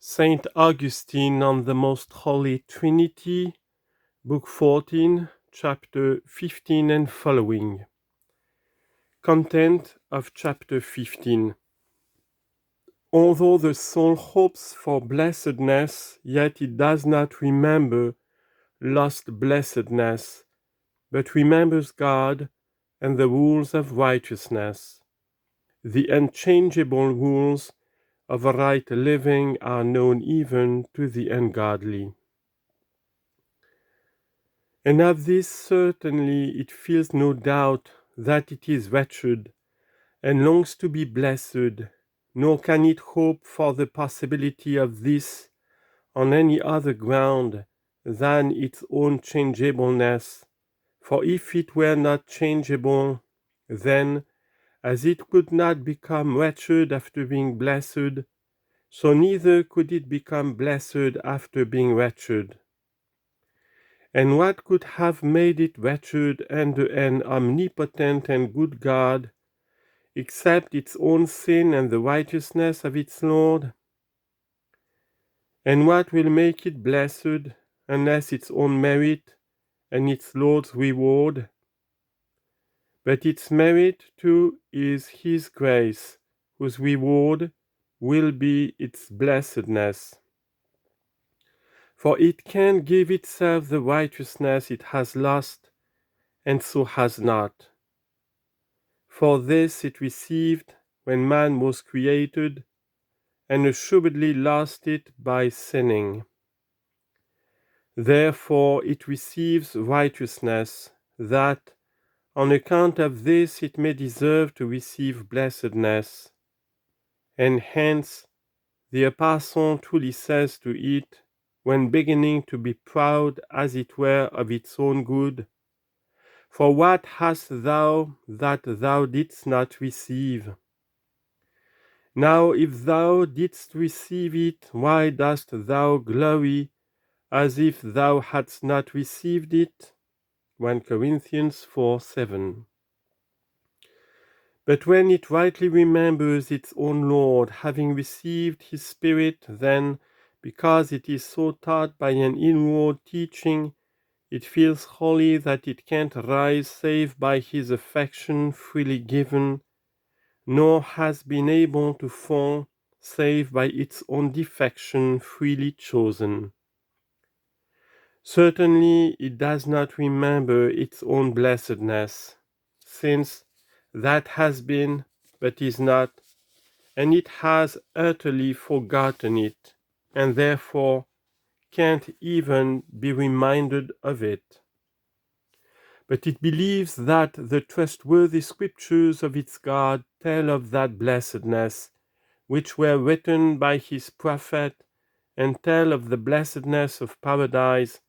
Saint Augustine on the Most Holy Trinity, Book 14, Chapter 15 and following. Content of Chapter 15. Although the soul hopes for blessedness, yet it does not remember lost blessedness, but remembers God and the rules of righteousness. The unchangeable rules of right living are known even to the ungodly. And of this certainly it feels no doubt that it is wretched, and longs to be blessed, nor can it hope for the possibility of this on any other ground than its own changeableness. For if it were not changeable, then, as it could not become wretched after being blessed, so neither could it become blessed after being wretched. And what could have made it wretched under an omnipotent and good God, except its own sin and the righteousness of its Lord? And what will make it blessed, unless its own merit and its Lord's reward? But its merit too is His grace, whose reward will be its blessedness. For it can give itself the righteousness it has lost, and so has not. For this it received when man was created, and assuredly lost it by sinning. Therefore it receives righteousness, that, on account of this, it may deserve to receive blessedness. And hence the Apostle truly says to it, when beginning to be proud as it were of its own good, For what hast thou that thou didst not receive? Now if thou didst receive it, why dost thou glory as if thou hadst not received it? 1 Corinthians 4:7. But when it rightly remembers its own Lord, having received his Spirit, then, because it is so taught by an inward teaching, it feels wholly that it can't rise save by his affection freely given, nor has been able to fall save by its own defection freely chosen. Certainly it does not remember its own blessedness, since that has been, but is not, and it has utterly forgotten it, and therefore can't even be reminded of it. But it believes that the trustworthy scriptures of its God tell of that blessedness, which were written by his prophet, and tell of the blessedness of paradise,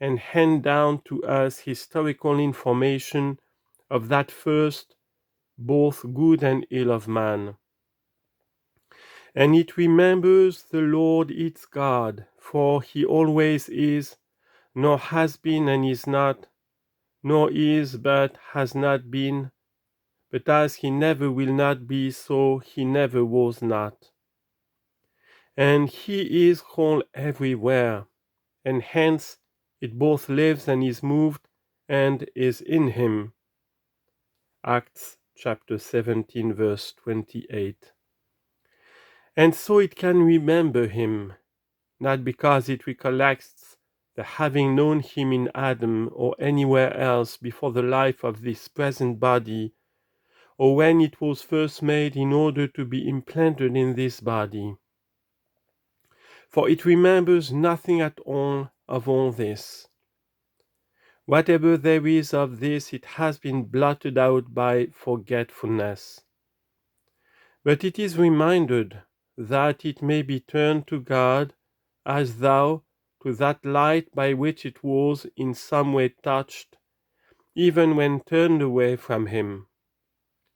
and hand down to us historical information of that first, both good and ill of man. And it remembers the Lord its God, for he always is, nor has been and is not, nor is but has not been, but as he never will not be, so he never was not. And he is whole everywhere, and hence it both lives and is moved and is in him. Acts chapter 17, verse 28. And so it can remember him, not because it recollects the having known him in Adam or anywhere else before the life of this present body, or when it was first made in order to be implanted in this body. For it remembers nothing at all of all this. Whatever there is of this, it has been blotted out by forgetfulness. But it is reminded that it may be turned to God, as thou to that light by which it was in some way touched, even when turned away from him.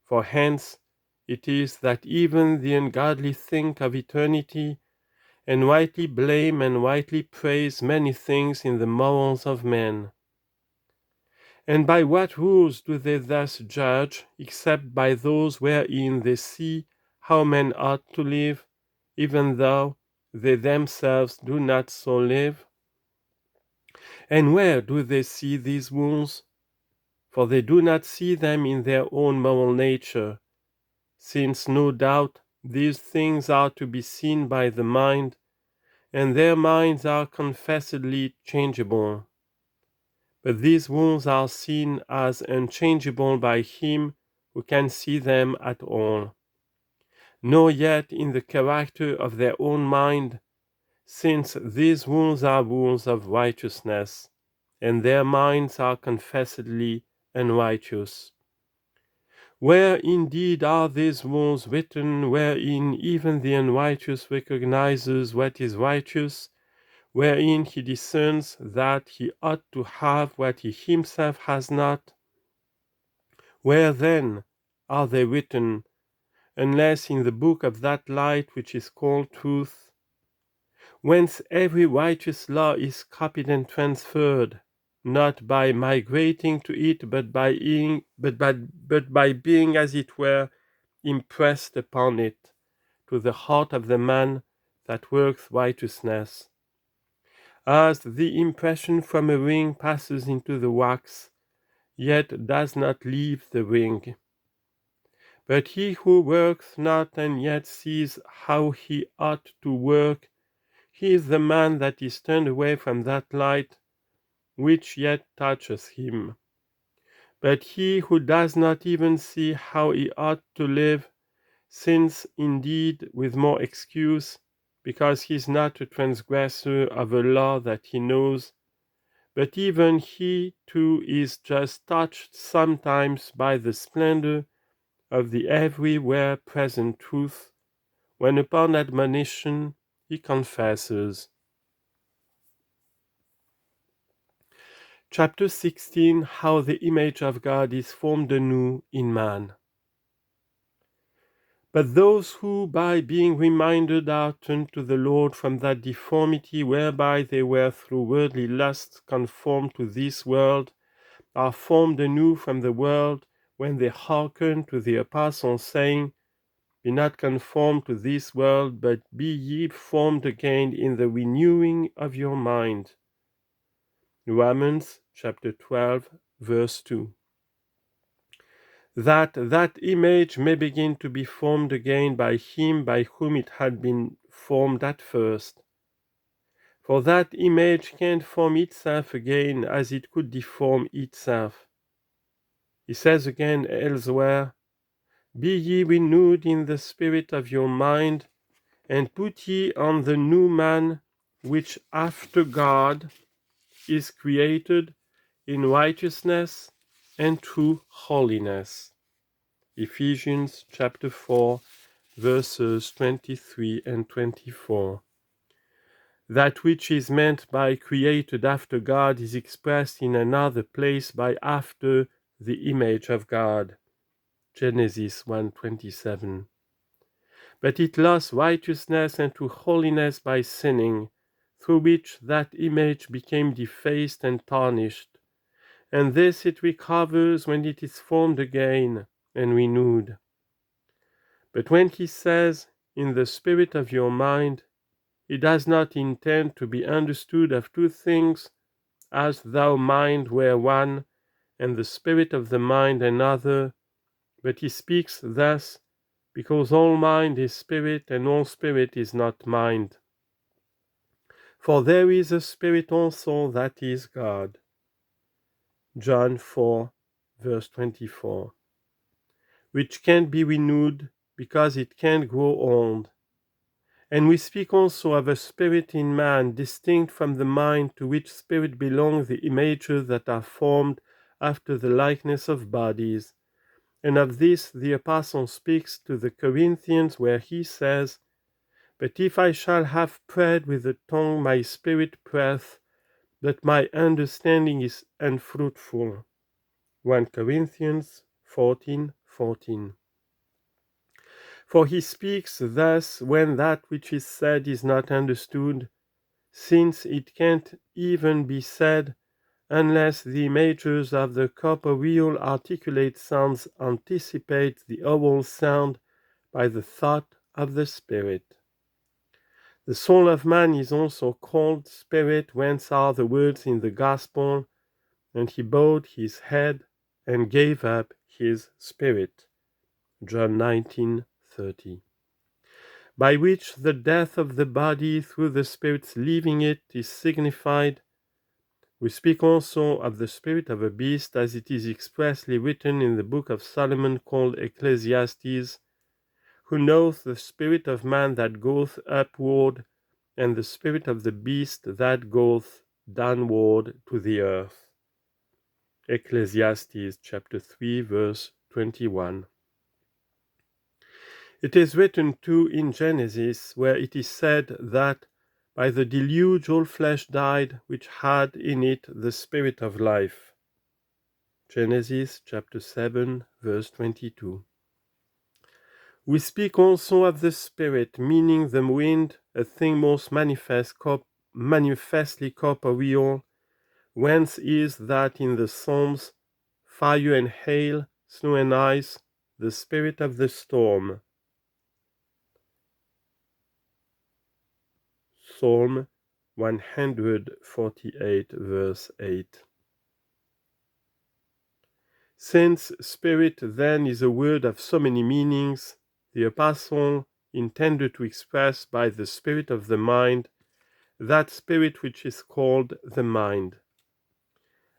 For hence it is that even the ungodly think of eternity, and rightly blame and rightly praise many things in the morals of men. And by what rules do they thus judge, except by those wherein they see how men ought to live, even though they themselves do not so live? And where do they see these wounds? For they do not see them in their own moral nature, since no doubt these things are to be seen by the mind, and their minds are confessedly changeable. But these wounds are seen as unchangeable by him who can see them at all, nor yet in the character of their own mind, since these wounds are wounds of righteousness, and their minds are confessedly unrighteous. Where indeed are these wounds written, wherein even the unrighteous recognizes what is righteous, wherein he discerns that he ought to have what he himself has not? Where then are they written, unless in the book of that light which is called truth, whence every righteous law is copied and transferred, not by migrating to it, but by being, as it were, impressed upon it, to the heart of the man that works righteousness. As the impression from a ring passes into the wax, yet does not leave the ring. But he who works not and yet sees how he ought to work, he is the man that is turned away from that light which yet touches him. But he who does not even see how he ought to live, sins indeed with more excuse, because he is not a transgressor of a law that he knows, but even he too is just touched sometimes by the splendor of the everywhere present truth, when upon admonition he confesses. Chapter 16. How the image of God is formed anew in man. But those who, by being reminded, are turned to the Lord from that deformity whereby they were through worldly lusts conformed to this world, are formed anew from the world, when they hearken to the apostle, saying, Be not conformed to this world, but be ye formed again in the renewing of your mind. Romans chapter 12, verse 2. That image may begin to be formed again by him by whom it had been formed at first. For that image can't form itself again as it could deform itself. He says again elsewhere, Be ye renewed in the spirit of your mind, and put ye on the new man, which after God is created in righteousness and true holiness. Ephesians chapter 4, verses 23 and 24. That which is meant by created after God is expressed in another place by after the image of God. Genesis 1:27. But it lost righteousness and true holiness by sinning, through which that image became defaced and tarnished, and this it recovers when it is formed again and renewed. But when he says, in the spirit of your mind, he does not intend to be understood of two things, as though mind were one, and the spirit of the mind another, but he speaks thus, because all mind is spirit, and all spirit is not mind. For there is a spirit also that is God. John 4, verse 24. Which can't be renewed, because it can't grow old. And we speak also of a spirit in man, distinct from the mind, to which spirit belong the images that are formed after the likeness of bodies. And of this the Apostle speaks to the Corinthians, where he says, But if I shall have prayed with the tongue, my spirit prayeth, but my understanding is unfruitful. 1 Corinthians 14:14. For he speaks thus when that which is said is not understood, since it can't even be said unless the images of the corporeal articulate sounds anticipate the oral sound by the thought of the spirit. The soul of man is also called spirit, whence are the words in the Gospel, and he bowed his head and gave up his spirit. John 19:30. By which the death of the body through the Spirit's leaving it is signified. We speak also of the spirit of a beast, as it is expressly written in the book of Solomon called Ecclesiastes, who knoweth the spirit of man that goeth upward, and the spirit of the beast that goeth downward to the earth. Ecclesiastes chapter 3 verse 21. It is written too in Genesis, where it is said that by the deluge all flesh died, which had in it the spirit of life. Genesis chapter 7 verse 22. We speak also of the spirit, meaning the wind, a thing most manifestly corporeal, whence is that in the Psalms, fire and hail, snow and ice, the spirit of the storm. Psalm 148 verse 8. Since spirit then is a word of so many meanings, the apostle intended to express by the spirit of the mind that spirit which is called the mind.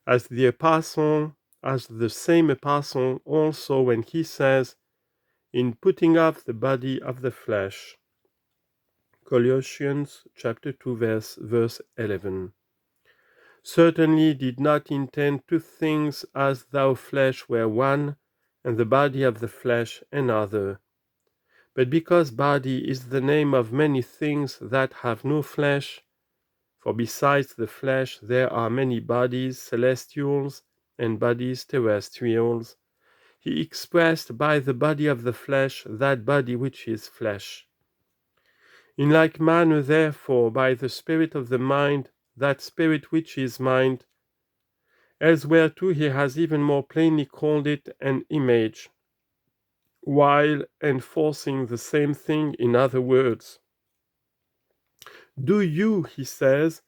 As the same apostle also when he says, in putting off the body of the flesh. Colossians chapter 2 verse 11. Certainly did not intend two things, as though flesh were one, and the body of the flesh another. But because body is the name of many things that have no flesh, for besides the flesh there are many bodies celestials and bodies terrestrials, he expressed by the body of the flesh that body which is flesh. In like manner, therefore, by the spirit of the mind, that spirit which is mind. Elsewhere too he has even more plainly called it an image, while enforcing the same thing in other words. Do you, he says,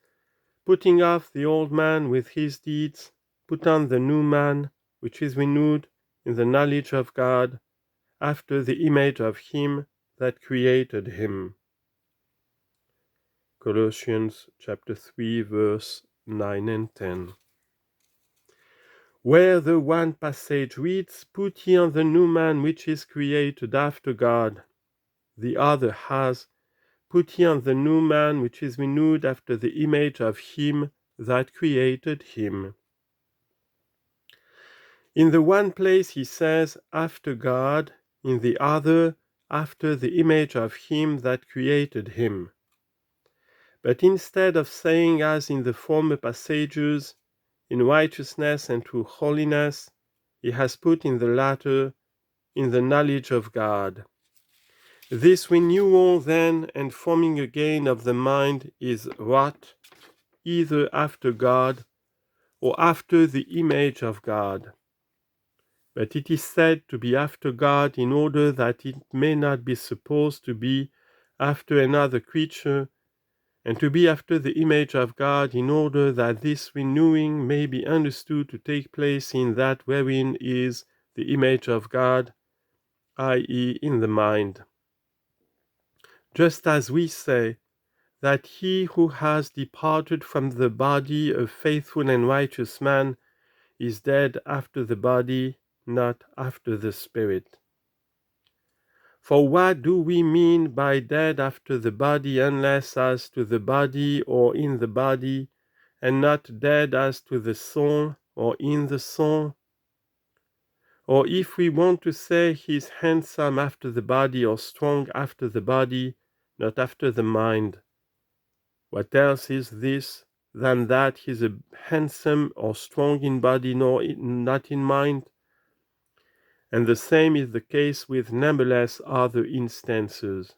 putting off the old man with his deeds, put on the new man, which is renewed in the knowledge of God, after the image of him that created him. Colossians chapter 3 verse 9 and 10. Where the one passage reads, put ye on the new man which is created after God, the other has, put ye on the new man which is renewed after the image of him that created him. In the one place he says, after God, in the other, after the image of him that created him. But instead of saying as in the former passages, in righteousness and true holiness, he has put in the latter, in the knowledge of God. This renewal then and forming again of the mind is wrought either after God or after the image of God. But it is said to be after God in order that it may not be supposed to be after another creature, and to be after the image of God in order that this renewing may be understood to take place in that wherein is the image of God, i.e., in the mind. Just as we say that he who has departed from the body, a faithful and righteous man, is dead after the body, not after the spirit. For what do we mean by dead after the body, unless as to the body or in the body, and not dead as to the soul or in the soul? Or if we want to say he is handsome after the body or strong after the body, not after the mind. What else is this than that he is handsome or strong in body, not in mind? And the same is the case with numberless other instances.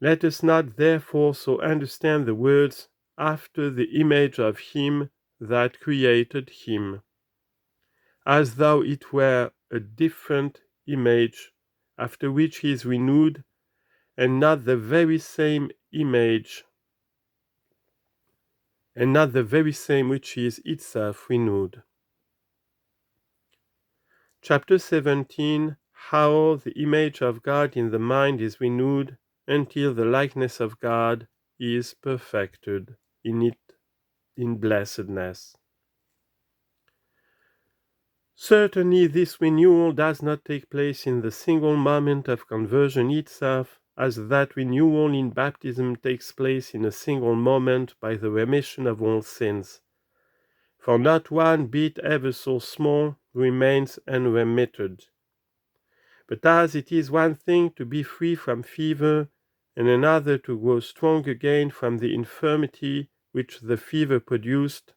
Let us not therefore so understand the words, after the image of him that created him, as though it were a different image after which he is renewed, and not the very same image, and not the very same which is itself renewed. Chapter 17. How the image of God in the mind is renewed until the likeness of God is perfected in blessedness. Certainly this renewal does not take place in the single moment of conversion itself, as that renewal in baptism takes place in a single moment by the remission of all sins. For not one bit ever so small remains unremitted. But as it is one thing to be free from fever, and another to grow strong again from the infirmity which the fever produced,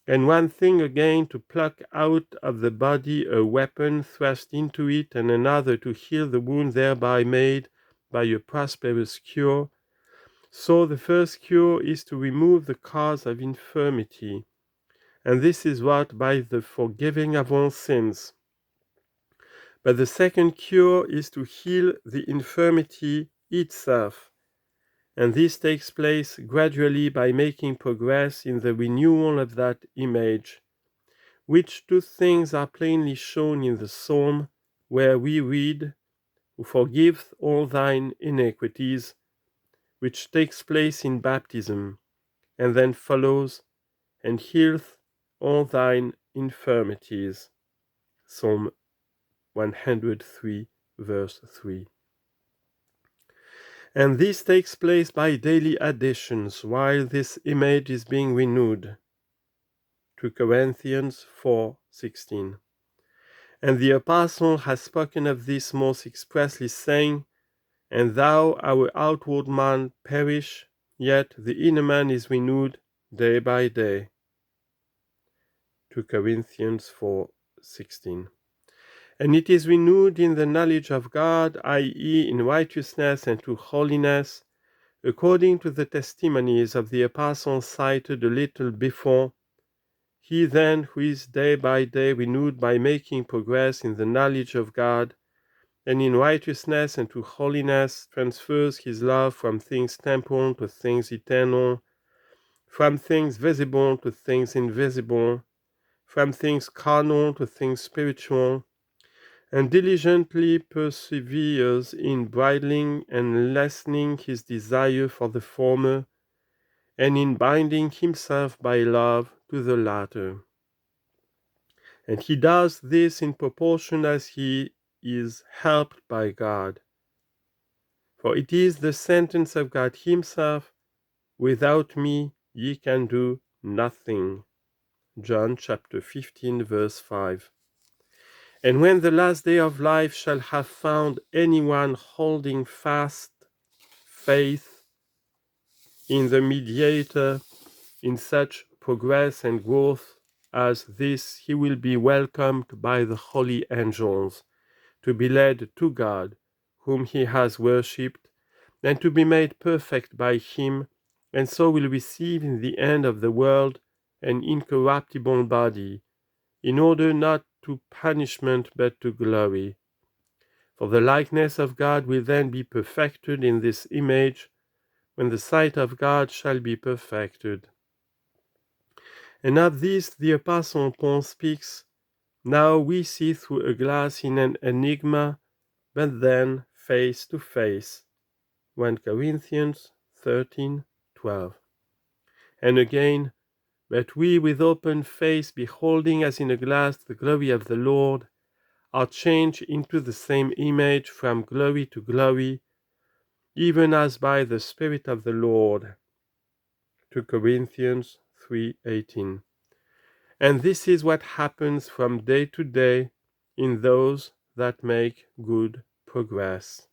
and one thing again to pluck out of the body a weapon thrust into it, and another to heal the wound thereby made by a prosperous cure, so the first cure is to remove the cause of infirmity, and this is wrought by the forgiving of all sins. But the second cure is to heal the infirmity itself, and this takes place gradually by making progress in the renewal of that image, which two things are plainly shown in the psalm, where we read, "Who forgiveth all thine iniquities," which takes place in baptism, and then follows, "and healeth all thine infirmities." Psalm 103, verse 3. And this takes place by daily additions, while this image is being renewed. 2 Corinthians 4:16. And the apostle has spoken of this most expressly, saying, "And though our outward man perish, yet the inner man is renewed day by day." 2 Corinthians 4:16. And it is renewed in the knowledge of God, i.e., in righteousness and to holiness, according to the testimonies of the apostles cited a little before. He then who is day by day renewed by making progress in the knowledge of God, and in righteousness and to holiness, transfers his love from things temporal to things eternal, from things visible to things invisible, from things carnal to things spiritual, and diligently perseveres in bridling and lessening his desire for the former, and in binding himself by love to the latter. And he does this in proportion as he is helped by God. For it is the sentence of God himself, "Without me ye can do nothing." John chapter 15, verse 5. And when the last day of life shall have found anyone holding fast faith in the mediator in such progress and growth as this, he will be welcomed by the holy angels, to be led to God, whom he has worshipped, and to be made perfect by him, and so will receive in the end of the world an incorruptible body, in order not to punishment but to glory. For the likeness of God will then be perfected in this image, when the sight of God shall be perfected. And of this the Apostle Paul speaks, "Now we see through a glass in an enigma, but then face to face." 1 Corinthians 13:12. And again, "But we with open face, beholding as in a glass the glory of the Lord, are changed into the same image from glory to glory, even as by the Spirit of the Lord." 2 Corinthians 3:18. And this is what happens from day to day in those that make good progress.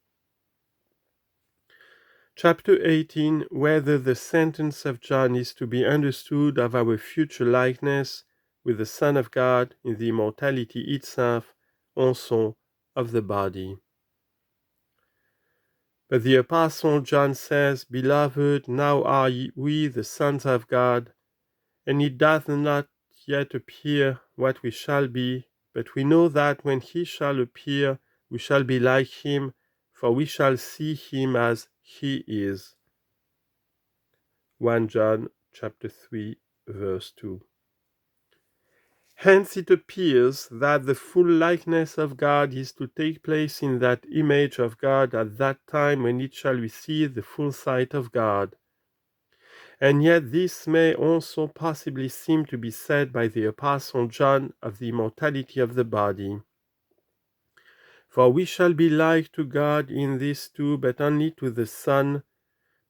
Chapter 18. Whether the sentence of John is to be understood of our future likeness with the Son of God in the immortality itself, also of the body. But the Apostle John says, "Beloved, now are we the sons of God, and it doth not yet appear what we shall be, but we know that when he shall appear, we shall be like him, for we shall see him as he is." 1 John chapter 3, verse 2. Hence it appears that the full likeness of God is to take place in that image of God at that time when it shall receive the full sight of God. And yet this may also possibly seem to be said by the Apostle John of the immortality of the body. For we shall be like to God in this too, but only to the Son,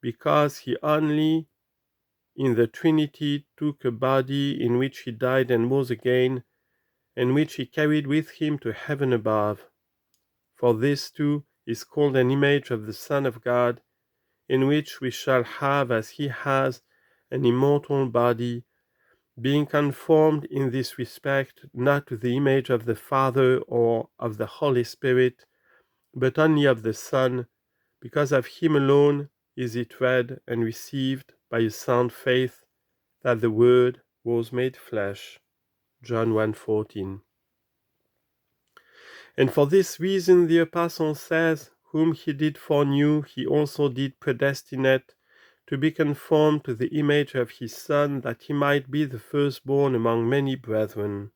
because he only in the Trinity took a body in which he died and rose again, and which he carried with him to heaven above. For this too is called an image of the Son of God, in which we shall have, as he has, an immortal body, being conformed in this respect not to the image of the Father or of the Holy Spirit, but only of the Son, because of him alone is it read and received by a sound faith that the Word was made flesh. John 1:14. And for this reason the Apostle says, whom he did foreknew, he also did predestinate to be conformed to the image of his Son, that he might be the firstborn among many brethren.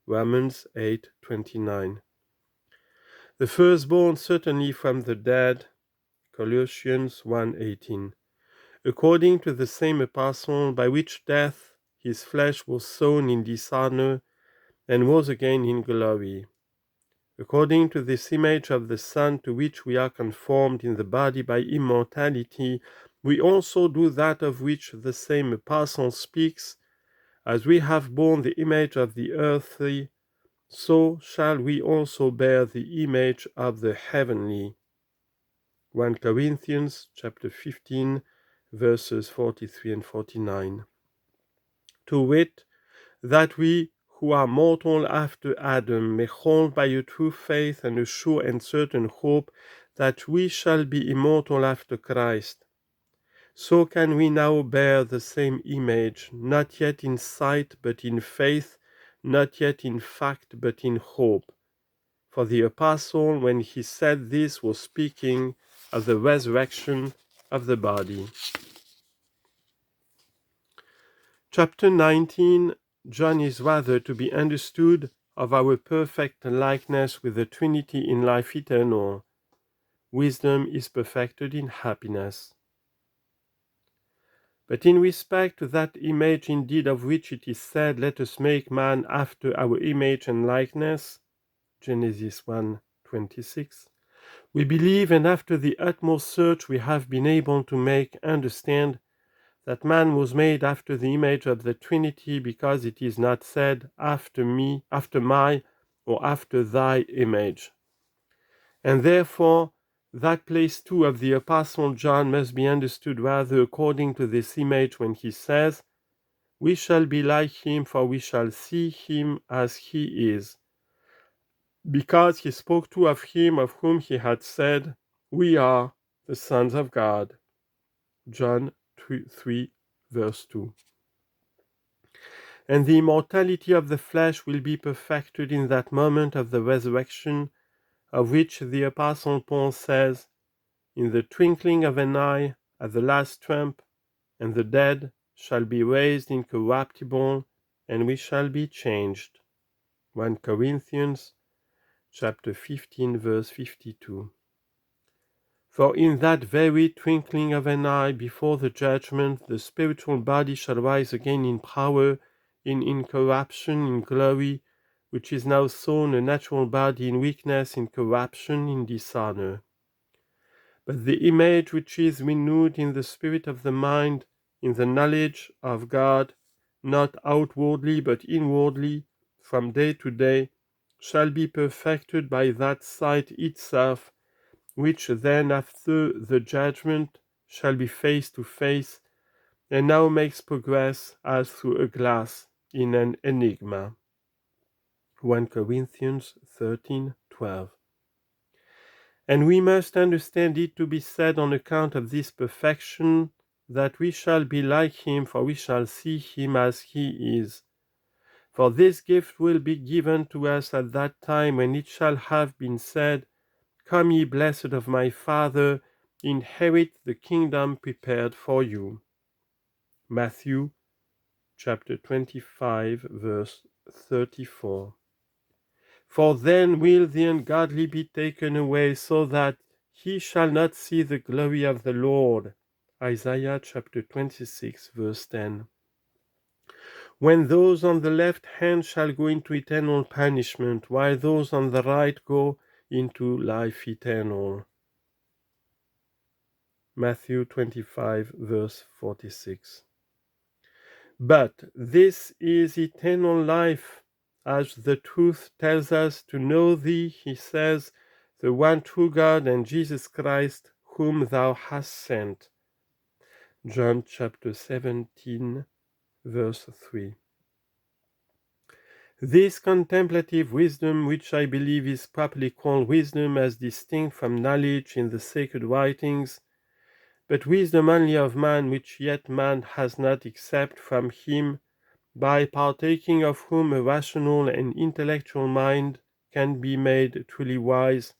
Romans 8:29. The firstborn certainly from the dead. Colossians 1:18. According to the same apostle, by which death his flesh was sown in dishonor, and rose again in glory. According to this image of the Son, to which we are conformed in the body by immortality, we also do that of which the same apostle speaks, as we have borne the image of the earthly, so shall we also bear the image of the heavenly. 1 Corinthians chapter 15, verses 43 and 49. To wit, that we who are mortal after Adam may hold by a true faith and a sure and certain hope that we shall be immortal after Christ. So can we now bear the same image, not yet in sight but in faith, not yet in fact but in hope. For the apostle, when he said this, was speaking of the resurrection of the body. Chapter 19, John is rather to be understood of our perfect likeness with the Trinity in life eternal. Wisdom is perfected in happiness. But in respect to that image indeed of which it is said, let us make man after our image and likeness, Genesis 1:26, we believe, and after the utmost search we have been able to make understand, that man was made after the image of the Trinity, because it is not said, after me, after my, or after thy image. And therefore that place too of the Apostle John must be understood rather according to this image when he says, we shall be like him, for we shall see him as he is, because he spoke too of him of whom he had said, we are the sons of God. John 3, verse 2. And the immortality of the flesh will be perfected in that moment of the resurrection, of which the Apostle Paul says, in the twinkling of an eye, at the last trump, and the dead shall be raised incorruptible, and we shall be changed. 1 Corinthians chapter 15, verse 52. For in that very twinkling of an eye before the judgment, the spiritual body shall rise again in power, in incorruption, in glory, which is now sown a natural body in weakness, in corruption, in dishonor. But the image which is renewed in the spirit of the mind, in the knowledge of God, not outwardly but inwardly, from day to day, shall be perfected by that sight itself, which then after the judgment shall be face to face, and now makes progress as through a glass in an enigma. 1 Corinthians 13:12. And we must understand it to be said on account of this perfection, that we shall be like him, for we shall see him as he is. For this gift will be given to us at that time when it shall have been said, come ye blessed of my Father, inherit the kingdom prepared for you. Matthew chapter 25, verse 34. For then will the ungodly be taken away, so that he shall not see the glory of the Lord. Isaiah chapter 26, verse 10. When those on the left hand shall go into eternal punishment, while those on the right go into life eternal. Matthew 25, verse 46. But this is eternal life, as the truth tells us, to know thee, he says, the one true God, and Jesus Christ, whom thou hast sent. John chapter 17, verse 3. This contemplative wisdom, which I believe is properly called wisdom as distinct from knowledge in the sacred writings, but wisdom only of man, which yet man has not except from him, by partaking of whom a rational and intellectual mind can be made truly wise.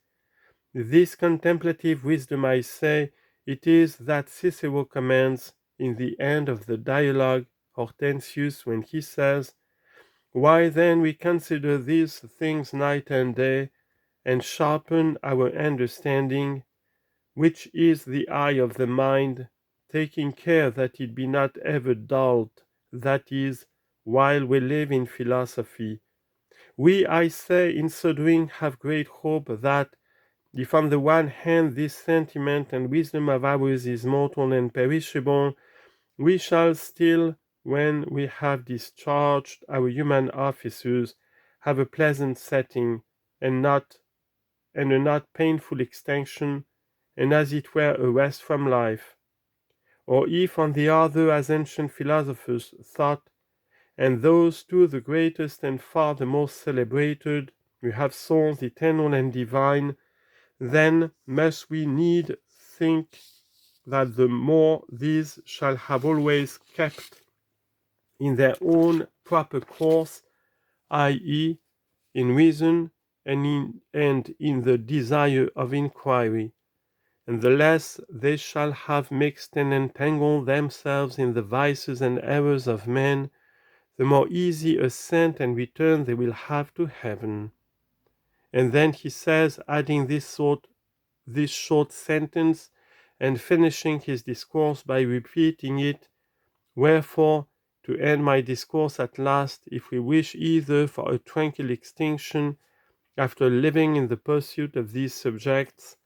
This contemplative wisdom, I say, it is that Cicero commands in the end of the dialogue Hortensius, when he says, "Why then we consider these things night and day, and sharpen our understanding, which is the eye of the mind, taking care that it be not ever dulled, that is, while we live in philosophy. We, I say, in so doing have great hope that, if on the one hand this sentiment and wisdom of ours is mortal and perishable, we shall still, when we have discharged our human offices, have a pleasant setting, and a not painful extinction, and as it were a rest from life. Or if, on the other, as ancient philosophers thought, and those too the greatest and far the most celebrated, we have souls eternal and divine, then must we need think that the more these shall have always kept in their own proper course, i.e., in reason and in the desire of inquiry, and the less they shall have mixed and entangled themselves in the vices and errors of men, the more easy ascent and return they will have to heaven. And then he says, adding this short sentence, and finishing his discourse by repeating it, "Wherefore, to end my discourse at last, if we wish either for a tranquil extinction after living in the pursuit of these subjects,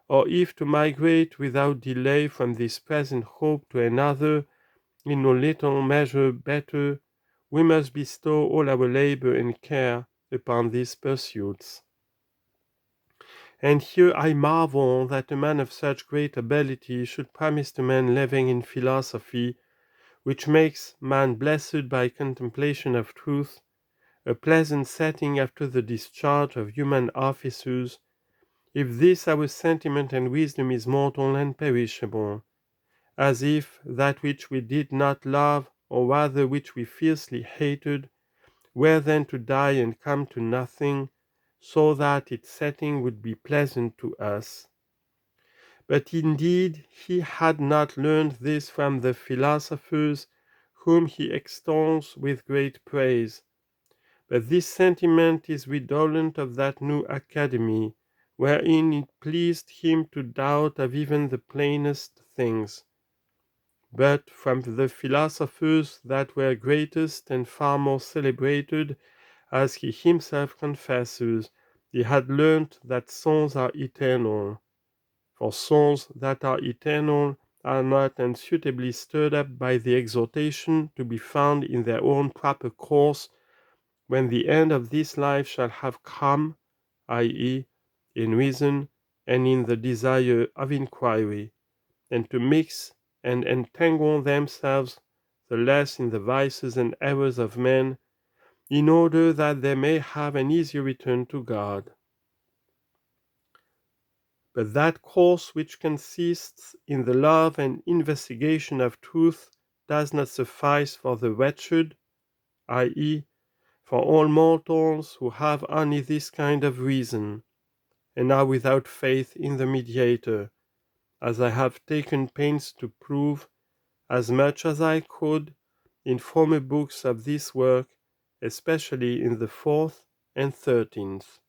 or if to migrate without delay from this present hope to another, in no little measure better, we must bestow all our labor and care upon these pursuits." And here I marvel that a man of such great ability should promise to men living in philosophy, which makes man blessed by contemplation of truth, a pleasant setting after the discharge of human offices, if this our sentiment and wisdom is mortal and perishable, as if that which we did not love, or rather which we fiercely hated, were then to die and come to nothing, so that its setting would be pleasant to us. But indeed he had not learned this from the philosophers, whom he extols with great praise. But this sentiment is redolent of that new academy, wherein it pleased him to doubt of even the plainest things. But from the philosophers that were greatest and far more celebrated, as he himself confesses, he had learnt that souls are eternal. For souls that are eternal are not unsuitably stirred up by the exhortation to be found in their own proper course when the end of this life shall have come, i.e., in reason and in the desire of inquiry, and to mix and entangle themselves the less in the vices and errors of men, in order that they may have an easier return to God. But that course which consists in the love and investigation of truth does not suffice for the wretched, i.e., for all mortals who have only this kind of reason, and are without faith in the mediator, as I have taken pains to prove, as much as I could in former books of this work, especially in the 4th and 13th.